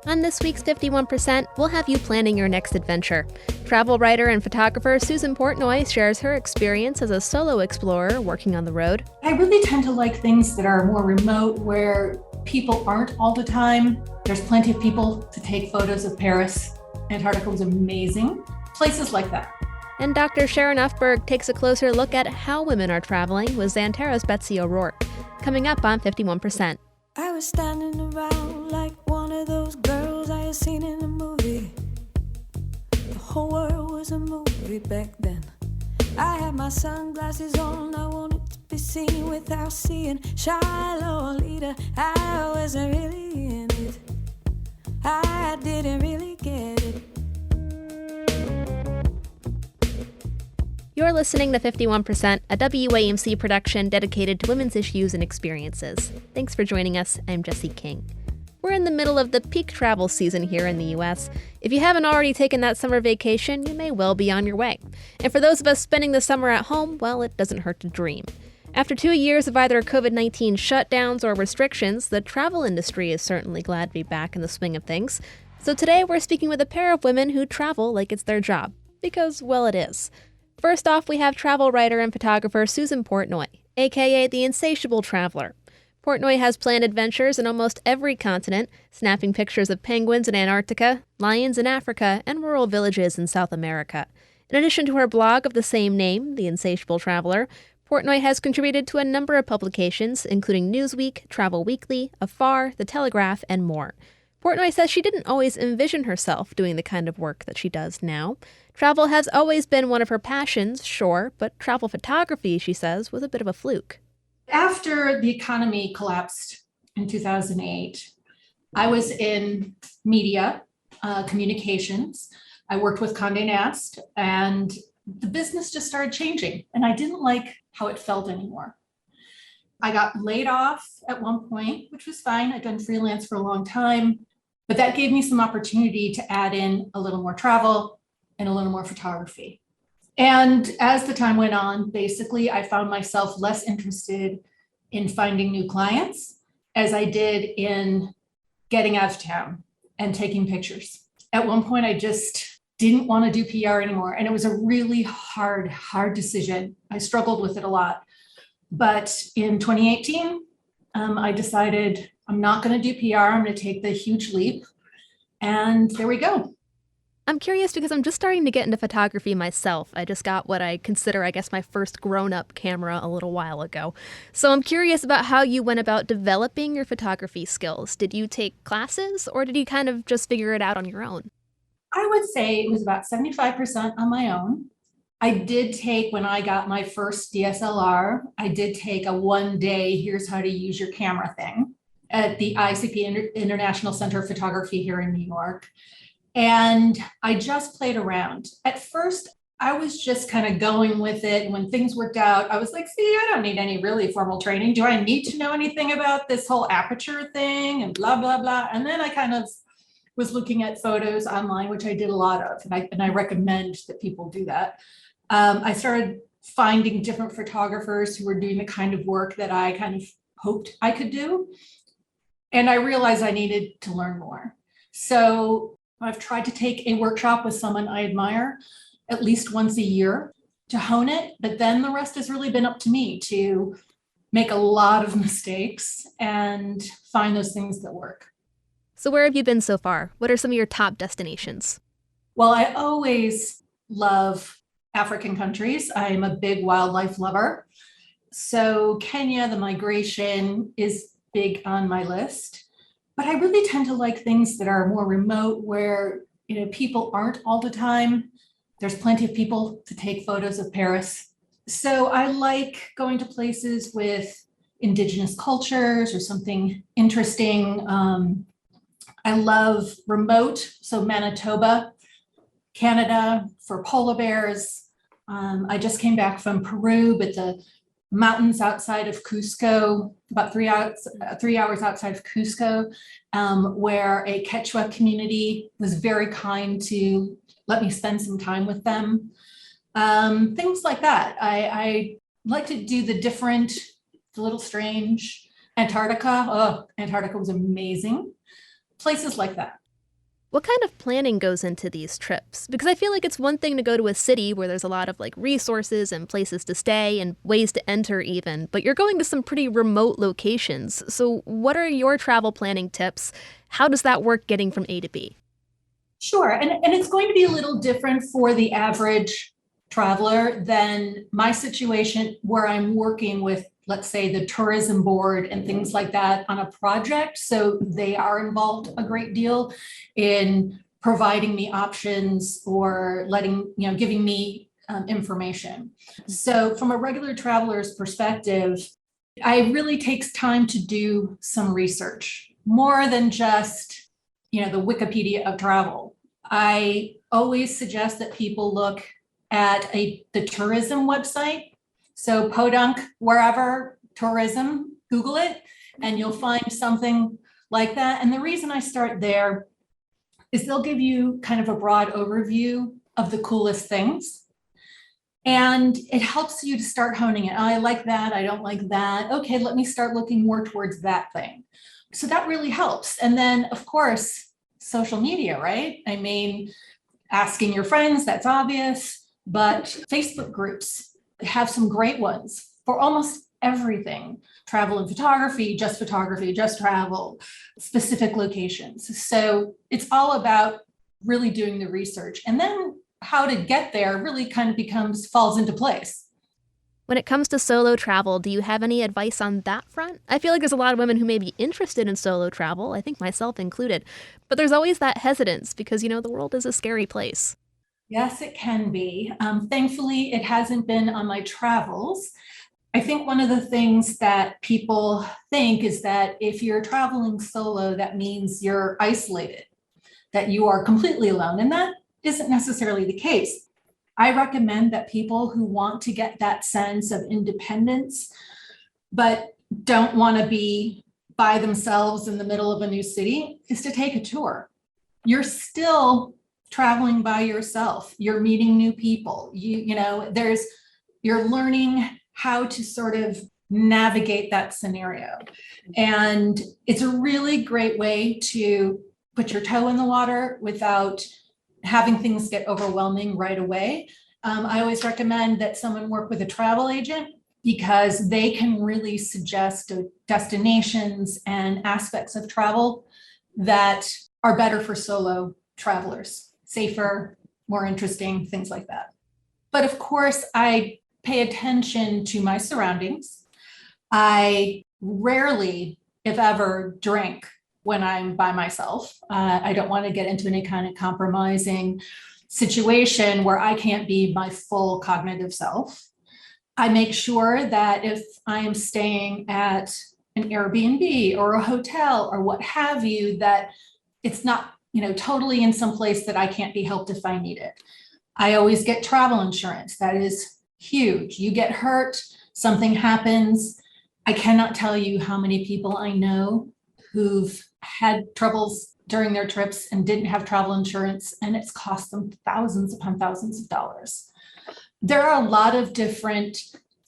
On this week's 51%, we'll have you planning your next adventure. Travel writer and photographer Susan Portnoy shares her experience as a solo explorer working on the road. I really tend to like things that are more remote, where people aren't all the time. There's plenty of people to take photos of Paris. Antarctica was amazing. Places like that. And Dr. Sharon Ufberg takes a closer look at how women are traveling with Xanterra's Betsy Oberg. Coming up on 51%. I was standing around like one of those girls I had seen in a movie. The whole world was a movie back then. I had my sunglasses on, I wanted to be seen without seeing shy Lolita. I wasn't really in it, I didn't really get it. You're listening to 51%, a WAMC production dedicated to women's issues and experiences. Thanks for joining us. I'm Jessie King. We're in the middle of the peak travel season here in the U.S. If you haven't already taken that summer vacation, you may well be on your way. And for those of us spending the summer at home, well, it doesn't hurt to dream. After 2 years of either COVID-19 shutdowns or restrictions, the travel industry is certainly glad to be back in the swing of things. So today we're speaking with a pair of women who travel like it's their job. Because, well, it is. First off, we have travel writer and photographer Susan Portnoy, aka the Insatiable Traveler. Portnoy has planned adventures in almost every continent, snapping pictures of penguins in Antarctica, lions in Africa, and rural villages in South America. In addition to her blog of the same name, The Insatiable Traveler, Portnoy has contributed to a number of publications, including Newsweek, Travel Weekly, Afar, The Telegraph, and more. Portnoy says she didn't always envision herself doing the kind of work that she does now. Travel has always been one of her passions, sure, but travel photography, she says, was a bit of a fluke. After the economy collapsed in 2008, I was in media, communications. I worked with Condé Nast, and the business just started changing, and I didn't like how it felt anymore. I got laid off at one point, which was fine. I'd done freelance for a long time, but that gave me some opportunity to add in a little more travel and a little more photography. And as the time went on, basically, I found myself less interested in finding new clients as I did in getting out of town and taking pictures. At one point, I just didn't want to do PR anymore. And it was a really hard decision. I struggled with it a lot. But in 2018, I decided I'm not going to do PR. I'm going to take the huge leap. And there we go. I'm curious because I'm just starting to get into photography myself. I just got what I consider, I guess, my first grown-up camera a little while ago. So I'm curious about how you went about developing your photography skills. Did you take classes, or did you kind of just figure it out on your own? I would say it was about 75% on my own. I did take, when I got my first DSLR, I did take a one-day, here's how to use your camera thing at the ICP International Center of Photography here in New York. And I just played around. At first, I was just kind of going with it. When things worked out, I was like, see, I don't need any really formal training. Do I need to know anything about this whole aperture thing and blah, blah, blah? And then I kind of was looking at photos online, which I did a lot of, and I recommend that people do that. I started finding different photographers who were doing the kind of work that I kind of hoped I could do. And I realized I needed to learn more. So I've tried to take a workshop with someone I admire at least once a year to hone it, but then the rest has really been up to me to make a lot of mistakes and find those things that work. So where have you been so far? What are some of your top destinations? Well, I always love African countries. I'm a big wildlife lover. So Kenya, the migration is big on my list. But I really tend to like things that are more remote, where people aren't all the time. There's plenty of people to take photos of Paris. So I like going to places with indigenous cultures or something interesting. I love remote, so Manitoba, Canada for polar bears. I just came back from Peru, but the mountains outside of Cusco, about 3 hours outside of Cusco, where a Quechua community was very kind to let me spend some time with them. Things like that. I like to do the different, the little strange. Antarctica was amazing. places like that. What kind of planning goes into these trips? Because I feel like it's one thing to go to a city where there's a lot of like resources and places to stay and ways to enter even, but you're going to some pretty remote locations. So what are your travel planning tips? How does that work getting from A to B? Sure. And it's going to be a little different for the average traveler than my situation where I'm working with, let's say, the tourism board and things like that on a project. So they are involved a great deal in providing me options or giving me information. So from a regular traveler's perspective, it really takes time to do some research, more than just the Wikipedia of travel. I always suggest that people look at the tourism website. So Podunk, wherever, tourism, Google it, and you'll find something like that. And the reason I start there is they'll give you kind of a broad overview of the coolest things. And it helps you to start honing it. I like that, I don't like that. Okay, let me start looking more towards that thing. So that really helps. And then, of course, social media, right? I mean, asking your friends, that's obvious, but Facebook groups have some great ones for almost everything. Travel and photography, just travel, specific locations. So it's all about really doing the research. And then how to get there really kind of falls into place. When it comes to solo travel, do you have any advice on that front? I feel like there's a lot of women who may be interested in solo travel, I think myself included, but there's always that hesitance because, the world is a scary place. Yes, it can be. Thankfully, it hasn't been on my travels. I think one of the things that people think is that if you're traveling solo, that means you're isolated, that you are completely alone, and that isn't necessarily the case. I recommend that people who want to get that sense of independence, but don't want to be by themselves in the middle of a new city, is to take a tour. You're still traveling by yourself. You're meeting new people. You're learning how to sort of navigate that scenario. And it's a really great way to put your toe in the water without having things get overwhelming right away. I always recommend that someone work with a travel agent because they can really suggest destinations and aspects of travel that are better for solo travelers, safer, more interesting, things like that. But of course, I pay attention to my surroundings. I rarely, if ever, drink when I'm by myself. I don't want to get into any kind of compromising situation where I can't be my full cognitive self. I make sure that if I am staying at an Airbnb or a hotel or what have you, that it's not, totally in some place that I can't be helped if I need it. I always get travel insurance. That is huge. You get hurt, something happens. I cannot tell you how many people I know who've had troubles during their trips and didn't have travel insurance, and it's cost them thousands upon thousands of dollars. There are a lot of different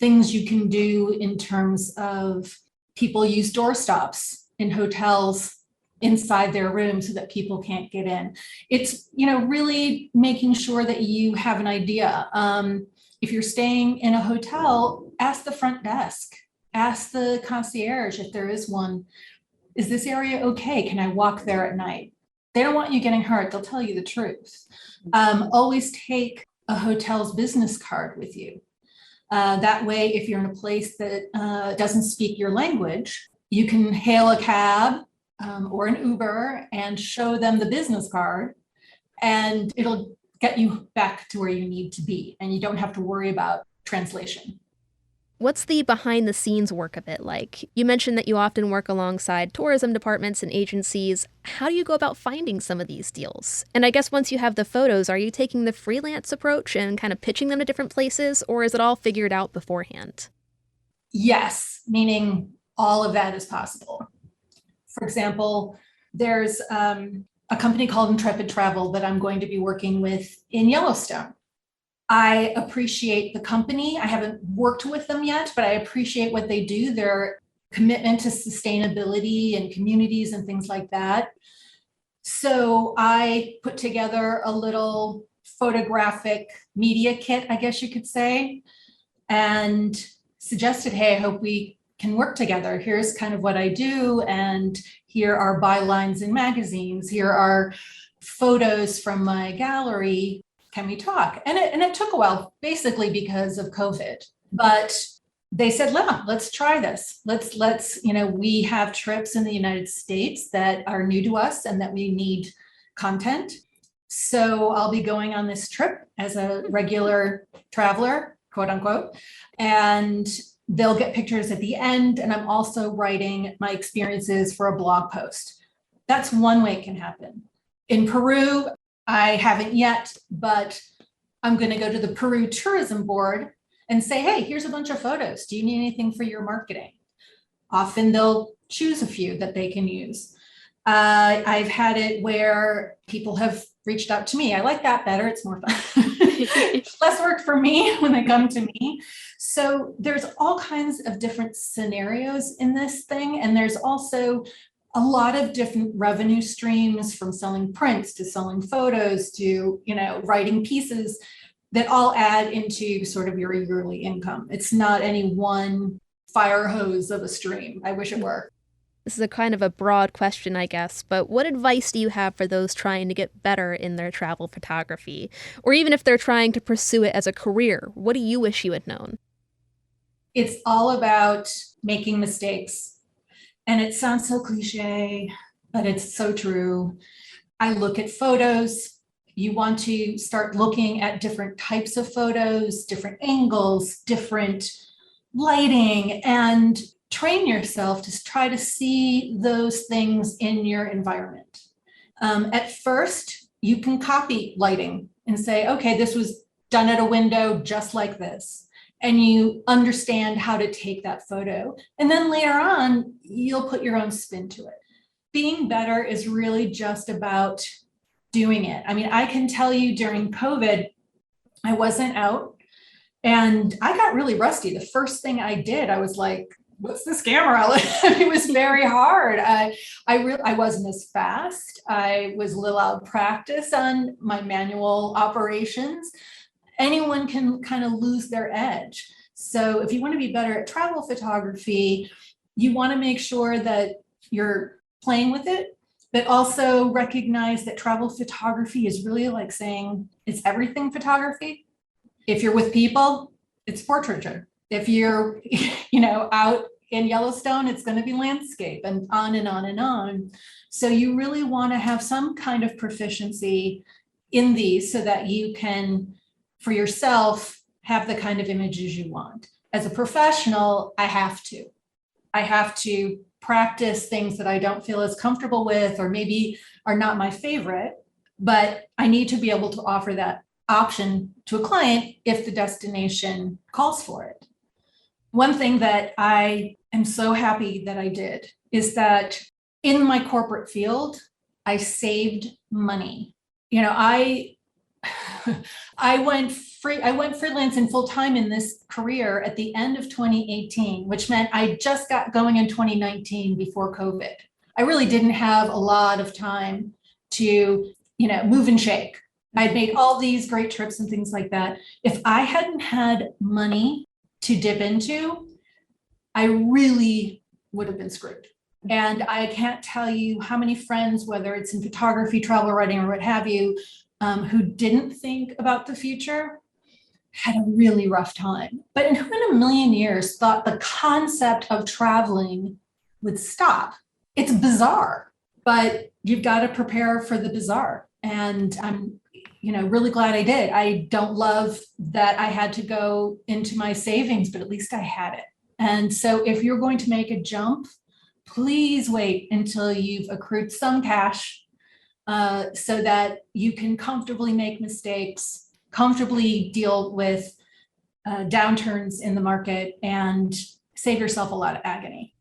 things you can do in terms of people use doorstops in hotels inside their room so that people can't get in. It's, really making sure that you have an idea. If you're staying in a hotel, ask the front desk, ask the concierge if there is one. Is this area okay? Can I walk there at night? They don't want you getting hurt. They'll tell you the truth. Always take a hotel's business card with you. That way, if you're in a place that doesn't speak your language, you can hail a cab or an Uber and show them the business card, and it'll get you back to where you need to be, and you don't have to worry about translation. What's the behind the scenes work of it like? You mentioned that you often work alongside tourism departments and agencies. How do you go about finding some of these deals? And I guess once you have the photos, are you taking the freelance approach and kind of pitching them to different places, or is it all figured out beforehand? Yes, meaning all of that is possible. For example, there's a company called Intrepid Travel that I'm going to be working with in Yellowstone. I appreciate the company. I haven't worked with them yet, but I appreciate what they do, their commitment to sustainability and communities and things like that. So I put together a little photographic media kit, I guess you could say, and suggested, hey, I hope we can work together. Here's kind of what I do. And here are bylines in magazines. Here are photos from my gallery. Can we talk? And it took a while, basically because of COVID. But they said, let's try this. Let's, we have trips in the United States that are new to us and that we need content. So I'll be going on this trip as a regular traveler, quote unquote, and they'll get pictures at the end. And I'm also writing my experiences for a blog post. That's one way it can happen. In Peru, I haven't yet, but I'm going to go to the Peru Tourism Board and say, hey, here's a bunch of photos. Do you need anything for your marketing? Often they'll choose a few that they can use. I've had it where people have reached out to me. I like that better. It's more fun. It's less work for me when they come to me. So there's all kinds of different scenarios in this thing. And there's also a lot of different revenue streams, from selling prints to selling photos to, writing pieces that all add into sort of your yearly income. It's not any one fire hose of a stream. I wish it were. This is a kind of a broad question, I guess, but what advice do you have for those trying to get better in their travel photography? Or even if they're trying to pursue it as a career, what do you wish you had known? It's all about making mistakes. And it sounds so cliche, but it's so true. I look at photos. You want to start looking at different types of photos, different angles, different lighting, and train yourself to try to see those things in your environment. At first, you can copy lighting and say, okay, this was done at a window just like this. And you understand how to take that photo. And then later on, you'll put your own spin to it. Being better is really just about doing it. I mean, I can tell you during COVID, I wasn't out and I got really rusty. The first thing I did, I was like, what's this camera? It was very hard. I wasn't as fast. I was a little out of practice on my manual operations. Anyone can kind of lose their edge. So if you want to be better at travel photography, you want to make sure that you're playing with it, but also recognize that travel photography is really like saying it's everything photography. If you're with people, it's portraiture. If you're, out in Yellowstone, it's going to be landscape, and on and on and on. So you really want to have some kind of proficiency in these so that you can, for yourself, have the kind of images you want. As a professional, I have to practice things that I don't feel as comfortable with, or maybe are not my favorite, but I need to be able to offer that option to a client if the destination calls for it. One thing that I am so happy that I did is that in my corporate field, I saved money. I went freelance and full-time in this career at the end of 2018, which meant I just got going in 2019 before COVID. I really didn't have a lot of time to, move and shake. I'd made all these great trips and things like that. If I hadn't had money to dip into, I really would have been screwed. And I can't tell you how many friends, whether it's in photography, travel writing, or what have you, who didn't think about the future, had a really rough time. But who in a million years thought the concept of traveling would stop? It's bizarre, but you've got to prepare for the bizarre. And I'm, really glad I did. I don't love that I had to go into my savings, but at least I had it. And so if you're going to make a jump, please wait until you've accrued some cash so that you can comfortably make mistakes, comfortably deal with downturns in the market, and save yourself a lot of agony.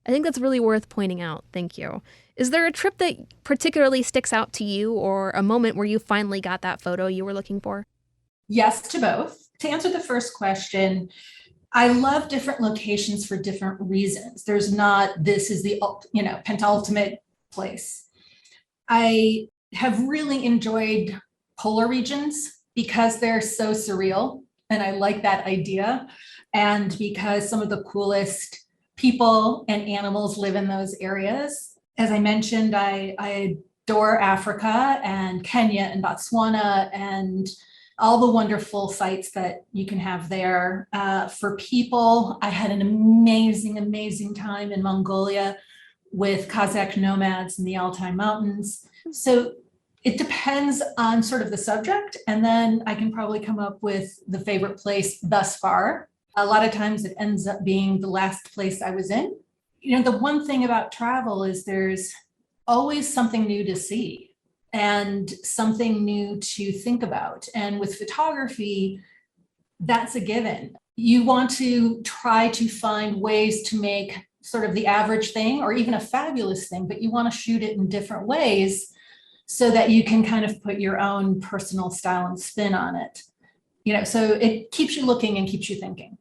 I think that's really worth pointing out. Thank you. Is there a trip that particularly sticks out to you, or a moment where you finally got that photo you were looking for? Yes to both. To answer the first question, I love different locations for different reasons. There's not, this is the, penultimate place. I have really enjoyed polar regions because they're so surreal. And I like that idea. And because some of the coolest people and animals live in those areas. As I mentioned, I adore Africa and Kenya and Botswana and all the wonderful sites that you can have there. For people, I had an amazing time in Mongolia with Kazakh nomads in the Altai Mountains. So it depends on sort of the subject, and then I can probably come up with the favorite place thus far. A lot of times it ends up being the last place I was in. You know, the one thing about travel is there's always something new to see and something new to think about. And with photography, that's a given. You want to try to find ways to make sort of the average thing or even a fabulous thing, but you want to shoot it in different ways so that you can kind of put your own personal style and spin on it. You know, so it keeps you looking and keeps you thinking.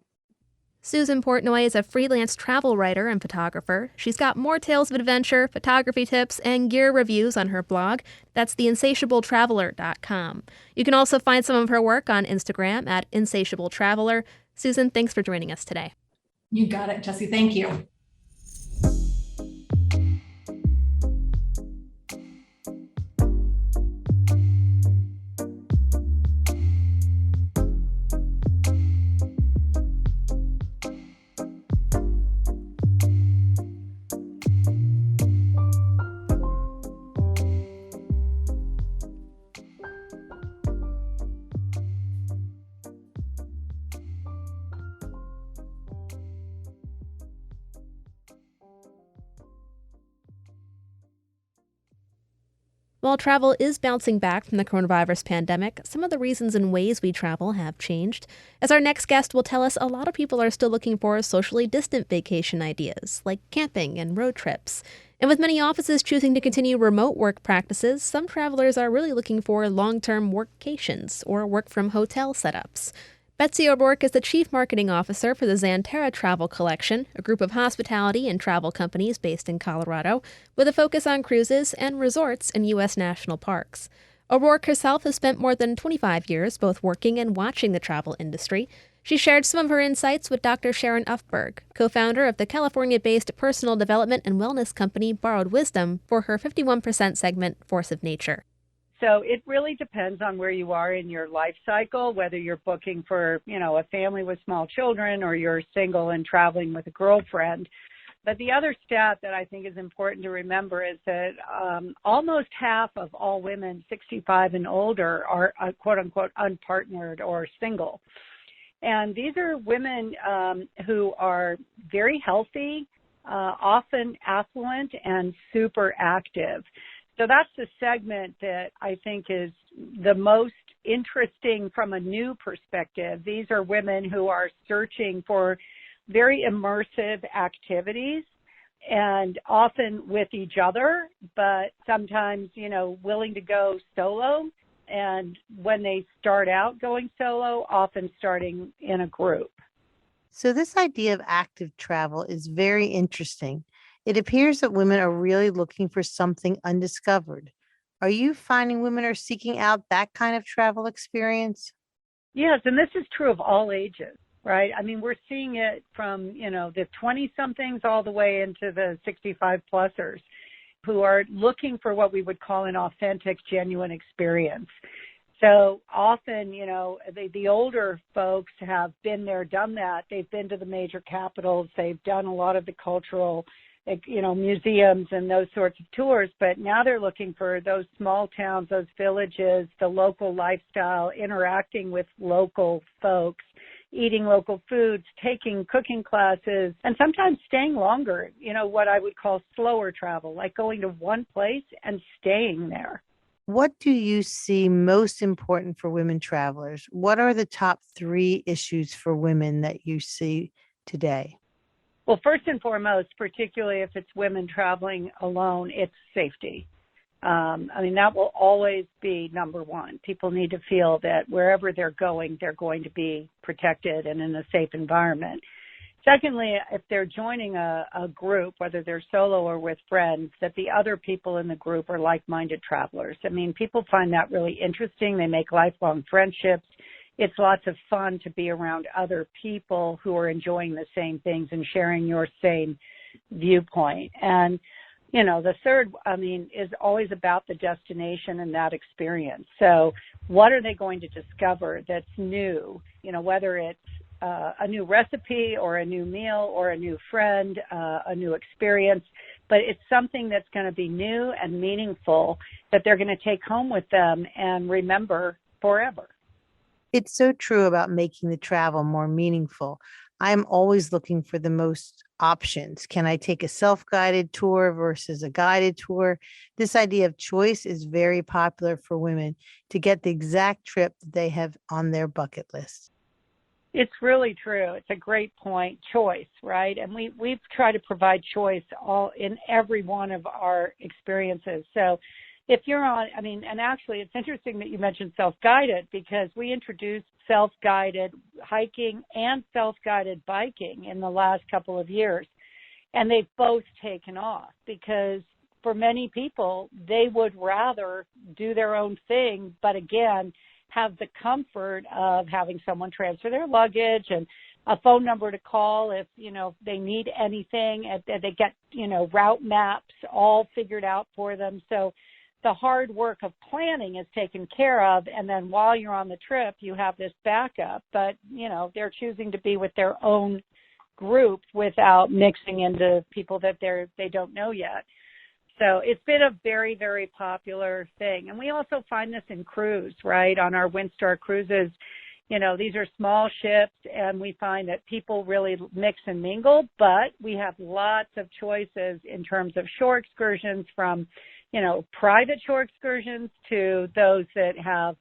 Susan Portnoy is a freelance travel writer and photographer. She's got more tales of adventure, photography tips, and gear reviews on her blog. That's theinsatiabletraveler.com. You can also find some of her work on Instagram at insatiabletraveler. Susan, thanks for joining us today. You got it, Jesse. Thank you. While travel is bouncing back from the coronavirus pandemic, some of the reasons and ways we travel have changed. As our next guest will tell us, a lot of people are still looking for socially distant vacation ideas, like camping and road trips. And with many offices choosing to continue remote work practices, some travelers are really looking for long-term workcations or work-from-hotel setups. Betsy Oberg is the Chief Marketing Officer for the Xanterra Travel Collection, a group of hospitality and travel companies based in Colorado, with a focus on cruises and resorts in U.S. national parks. Oberg herself has spent more than 25 years both working and watching the travel industry. She shared some of her insights with Dr. Sharon Ufberg, co-founder of the California-based personal development and wellness company Borrowed Wisdom, for her 51% segment, Force of Nature. So it really depends on where you are in your life cycle, whether you're booking for, a family with small children or you're single and traveling with a girlfriend. But the other stat that I think is important to remember is that almost half of all women 65 and older are quote unquote unpartnered or single. And these are women who are very healthy, often affluent and super active. So that's the segment that I think is the most interesting from a new perspective. These are women who are searching for very immersive activities and often with each other, but sometimes, willing to go solo. And when they start out going solo, often starting in a group. So this idea of active travel is very interesting. It appears that women are really looking for something undiscovered. Are you finding women are seeking out that kind of travel experience? Yes, and this is true of all ages, right? I mean, we're seeing it from, the 20-somethings all the way into the 65-plussers who are looking for what we would call an authentic, genuine experience. So often, the older folks have been there, done that. They've been to the major capitals. They've done a lot of the cultural museums and those sorts of tours, but now they're looking for those small towns, those villages, the local lifestyle, interacting with local folks, eating local foods, taking cooking classes, and sometimes staying longer, what I would call slower travel, like going to one place and staying there. What do you see most important for women travelers? What are the top 3 issues for women that you see today? Well, first and foremost, particularly if it's women traveling alone, it's safety. That will always be number one. People need to feel that wherever they're going to be protected and in a safe environment. Secondly, if they're joining a group, whether they're solo or with friends, that the other people in the group are like-minded travelers. I mean, people find that really interesting. They make lifelong friendships. It's lots of fun to be around other people who are enjoying the same things and sharing your same viewpoint. And, you know, the third, is always about the destination and that experience. So what are they going to discover that's new, you know, whether it's a new recipe or a new meal or a new friend, a new experience, but it's something that's going to be new and meaningful that they're going to take home with them and remember forever. It's so true about making the travel more meaningful. I'm always looking for the most options. Can I take a self-guided tour versus a guided tour? This idea of choice is very popular for women to get the exact trip that they have on their bucket list. It's really true. It's a great point. Choice, right? And we've tried to provide choice all in every one of our experiences. So if you're on, and actually it's interesting that you mentioned self-guided because we introduced self-guided hiking and self-guided biking in the last couple of years. And they've both taken off because for many people, they would rather do their own thing, but again, have the comfort of having someone transfer their luggage and a phone number to call if, they need anything, and they get, route maps all figured out for them. So the hard work of planning is taken care of. And then while you're on the trip, you have this backup, but, they're choosing to be with their own group without mixing into people that they don't know yet. So it's been a very, very popular thing. And we also find this in cruise, right? On our Windstar cruises, these are small ships and we find that people really mix and mingle, but we have lots of choices in terms of shore excursions from, private shore excursions to those that have,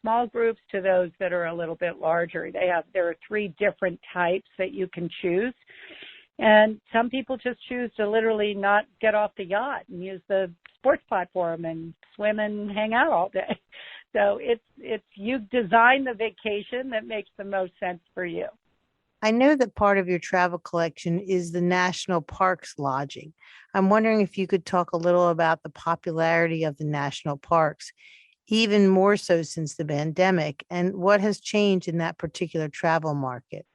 small groups to those that are a little bit larger. There are 3 different types that you can choose. And some people just choose to literally not get off the yacht and use the sports platform and swim and hang out all day. So it's you design the vacation that makes the most sense for you. I know that part of your travel collection is the national parks lodging. I'm wondering if you could talk a little about the popularity of the national parks, even more so since the pandemic, and what has changed in that particular travel market.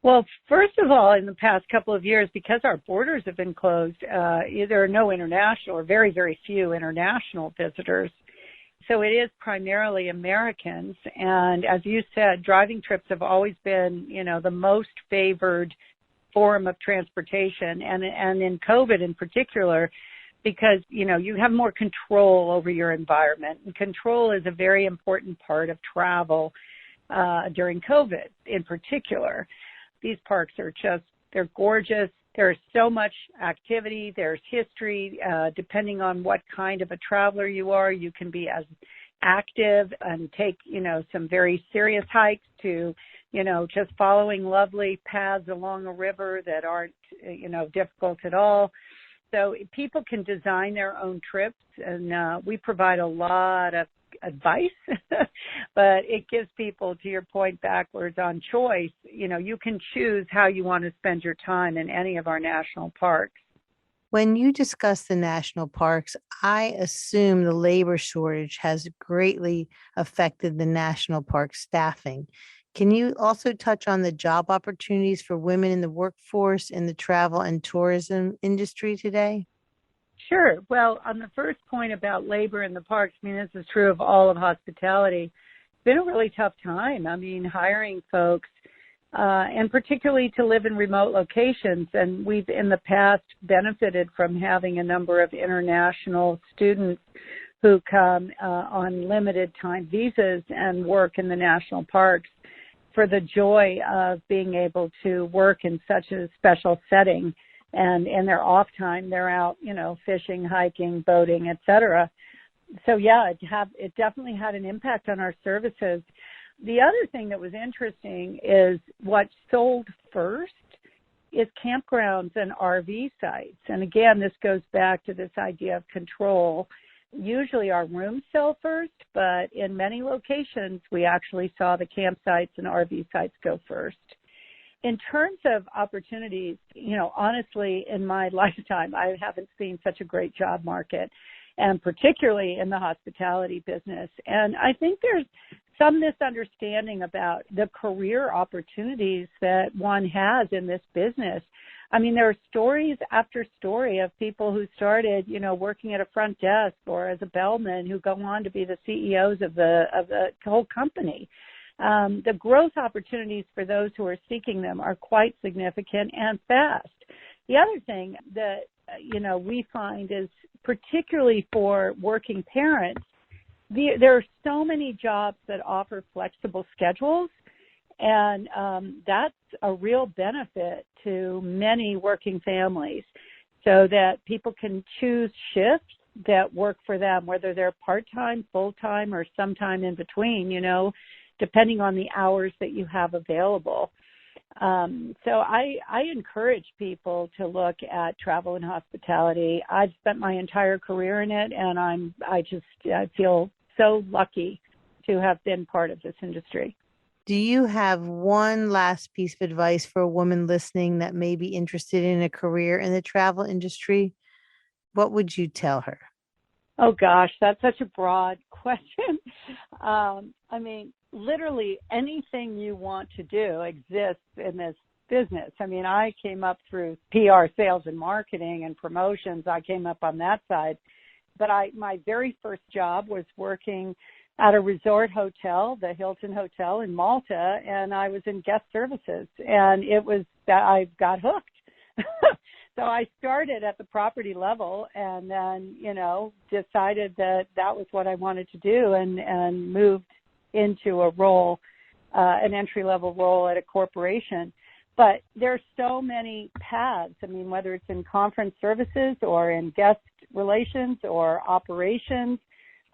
Well, first of all, in the past couple of years, because our borders have been closed, there are no international or very, very few international visitors. So it is primarily Americans. And as you said, driving trips have always been, the most favored form of transportation. And in COVID in particular, because, you have more control over your environment. And control is a very important part of travel during COVID in particular. These parks are they're gorgeous. There's so much activity. There's history. Depending on what kind of a traveler you are, you can be as active and take, some very serious hikes to, just following lovely paths along a river that aren't, difficult at all. So people can design their own trips, and we provide a lot of advice, but it gives people, to your point backwards on choice, you can choose how you want to spend your time in any of our national parks. When you discuss the national parks, I assume the labor shortage has greatly affected the national park staffing. Can you also touch on the job opportunities for women in the workforce in the travel and tourism industry today? Sure. Well, on the first point about labor in the parks, this is true of all of hospitality. It's been a really tough time. Hiring folks, and particularly to live in remote locations. And we've in the past benefited from having a number of international students who come on limited time visas and work in the national parks for the joy of being able to work in such a special setting. And in their off time, they're out, fishing, hiking, boating, etc. So, yeah, it definitely had an impact on our services. The other thing that was interesting is what sold first is campgrounds and RV sites. And again, this goes back to this idea of control. Usually our rooms sell first, but in many locations, we actually saw the campsites and RV sites go first. in terms of opportunities, honestly, in my lifetime, I haven't seen such a great job market, and particularly in the hospitality business. And I think there's some misunderstanding about the career opportunities that one has in this business. I mean, there are stories after story of people who started, working at a front desk or as a bellman who go on to be the CEOs of the whole company. The growth opportunities for those who are seeking them are quite significant and fast. The other thing that, we find is particularly for working parents, there are so many jobs that offer flexible schedules. And that's a real benefit to many working families, so that people can choose shifts that work for them, whether they're part-time, full-time, or sometime in between, depending on the hours that you have available. So I encourage people to look at travel and hospitality. I've spent my entire career in it, and I feel so lucky to have been part of this industry. Do you have one last piece of advice for a woman listening that may be interested in a career in the travel industry? What would you tell her? Oh, gosh, that's such a broad question. I mean, literally anything you want to do exists in this business. I mean, I came up through PR, sales, and marketing and promotions. I came up on that side. But my very first job was working at a resort hotel, the Hilton Hotel in Malta, and I was in guest services, and it was that I got hooked. So I started at the property level, and then, decided that was what I wanted to do, and moved into a role, an entry-level role at a corporation. But there's so many paths. I mean, whether it's in conference services or in guest relations or operations,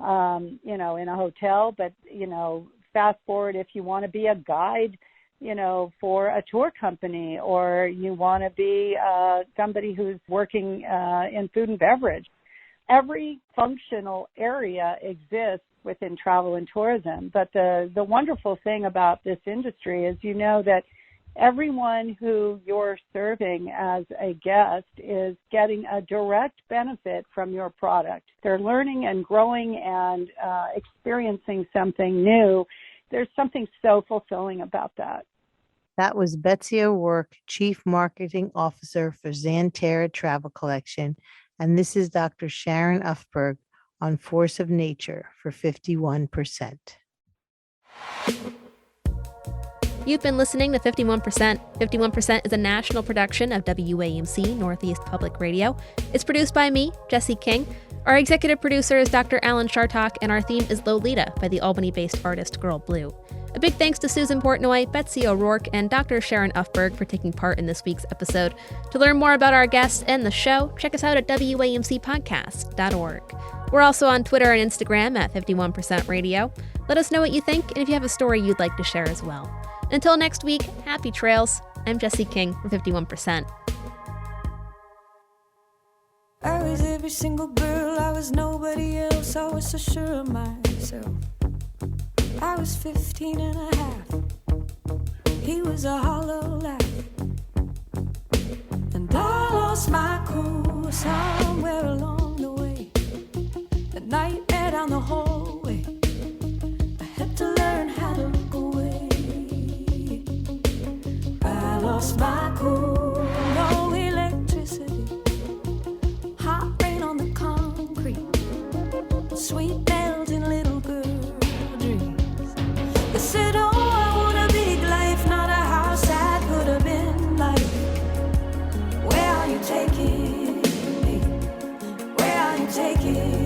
in a hotel, but, fast forward if you want to be a guide, for a tour company, or you want to be somebody who's working in food and beverage. Every functional area exists within travel and tourism. But the wonderful thing about this industry is, that everyone who you're serving as a guest is getting a direct benefit from your product. They're learning and growing and experiencing something new. There's something so fulfilling about that. That was Betsy Oberg, Chief Marketing Officer for Xanterra Travel Collection. And this is Dr. Sharon Ufberg on Force of Nature for 51%. You've been listening to 51%. 51% is a national production of WAMC Northeast Public Radio. It's produced by me, Jesse King. Our executive producer is Dr. Alan Chartock, and our theme is Lolita by the Albany-based artist Girl Blue. A big thanks to Susan Portnoy, Betsy Oberg, and Dr. Sharon Ufberg for taking part in this week's episode. To learn more about our guests and the show, check us out at WAMCpodcast.org. We're also on Twitter and Instagram at 51% Radio. Let us know what you think, and if you have a story you'd like to share as well. Until next week, happy trails. I'm Jesse King for 51%. I was every single girl, I was nobody else, I was so sure of myself. I was 15 and a half, he was a hollow laugh. And I lost my cool somewhere along the way. The nightmare down the hallway, I had to learn how to look away. I lost my cool, no electricity, hot rain on the concrete, sweet melting little girl dreams. They said, oh, I want a big life, not a house that could have been like. Where are you taking me? Where are you taking me?